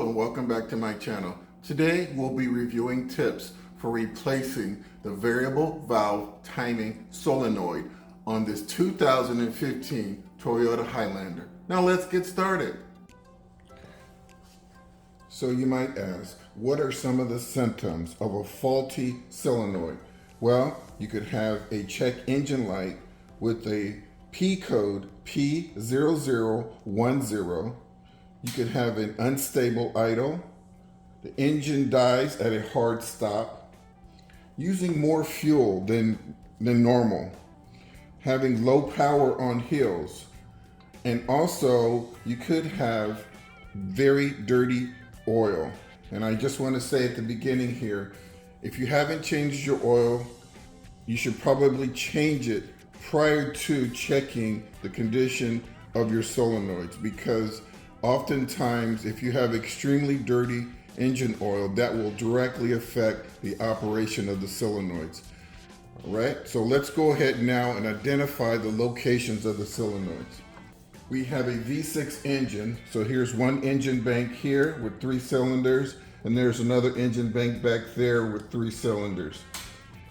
Hello and welcome back to my channel. Today we'll be reviewing tips for replacing the variable valve timing solenoid on this 2015 Toyota Highlander. Now let's get started. So you might ask, what are some of the symptoms of a faulty solenoid? Well, you could have a check engine light with a P code P0010. You could have an unstable idle. The engine dies at a hard stop. Using more fuel than normal. Having low power on hills. And also, you could have very dirty oil. And I just want to say at the beginning here, if you haven't changed your oil, you should probably change it prior to checking the condition of your solenoids, because oftentimes if you have extremely dirty engine oil, that will directly affect the operation of the solenoids. All right, so let's go ahead now and identify the locations of the solenoids. We have a V6 engine, so here's one engine bank here with 3 cylinders, and there's another engine bank back there with 3 cylinders.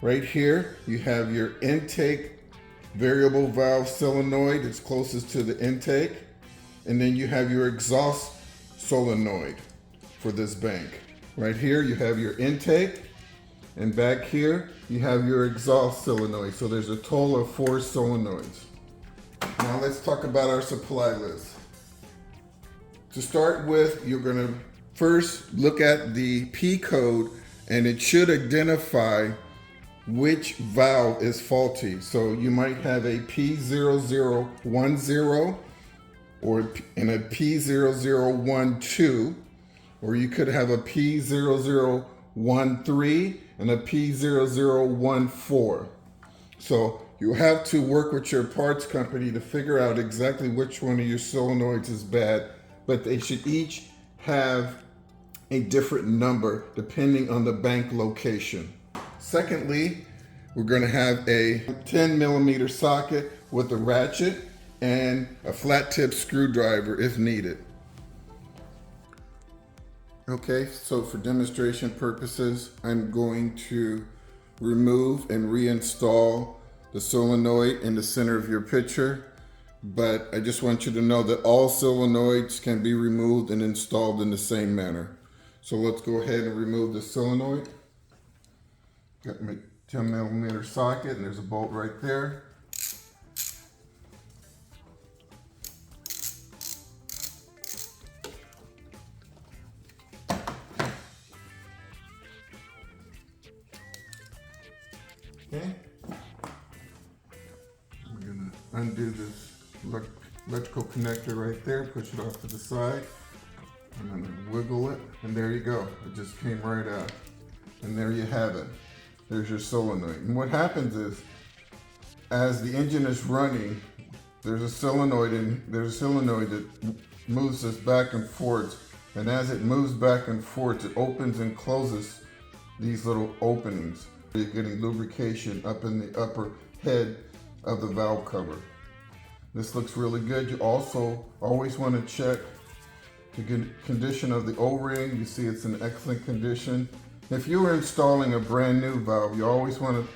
Right here, you have your intake variable valve solenoid. It's closest to the intake. And then you have your exhaust solenoid for this bank. Right here, you have your intake. And back here, you have your exhaust solenoid. So there's a total of 4 solenoids. Now let's talk about our supply list. To start with, you're gonna first look at the P code, and it should identify which valve is faulty. So you might have a P0010 or in a P0012, or you could have a P0013 and a P0014. So you have to work with your parts company to figure out exactly which one of your solenoids is bad, but they should each have a different number depending on the bank location. Secondly, we're going to have a 10mm socket with a ratchet and a flat tip screwdriver if needed. Okay, so for demonstration purposes, I'm going to remove and reinstall the solenoid in the center of your picture, but I just want you to know that all solenoids can be removed and installed in the same manner. So let's go ahead and remove the solenoid. Got my 10mm socket, and there's a bolt right there. Okay. We're gonna undo this electrical connector right there, push it off to the side. I'm gonna wiggle it, and there you go. It just came right out. And there you have it. There's your solenoid. And what happens is, as the engine is running, there's a solenoid that moves this back and forth. And as it moves back and forth, it opens and closes these little openings. You're getting lubrication up in the upper head of the valve cover. This looks really good. You also always want to check the condition of the O-ring. You see it's in excellent condition. If you were installing a brand new valve, you always want to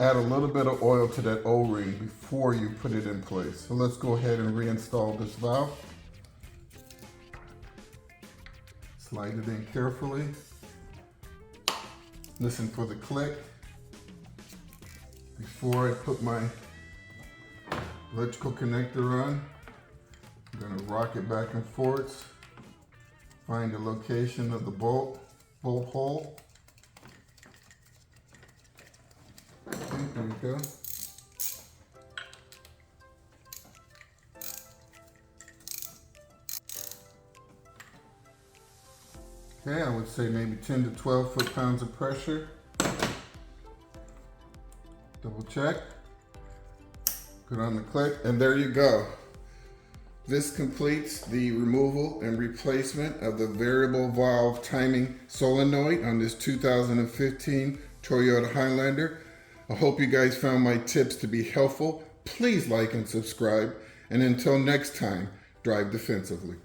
add a little bit of oil to that O-ring before you put it in place. So let's go ahead and reinstall this valve. Slide it in carefully. Listen for the click. Before I put my electrical connector on, I'm going to rock it back and forth. Find the location of the bolt hole. Okay, there we go. Okay, I would say maybe 10 to 12 foot-pounds of pressure. Double check. Put on the click, and there you go. This completes the removal and replacement of the variable valve timing solenoid on this 2015 Toyota Highlander. I hope you guys found my tips to be helpful. Please like and subscribe. And until next time, drive defensively.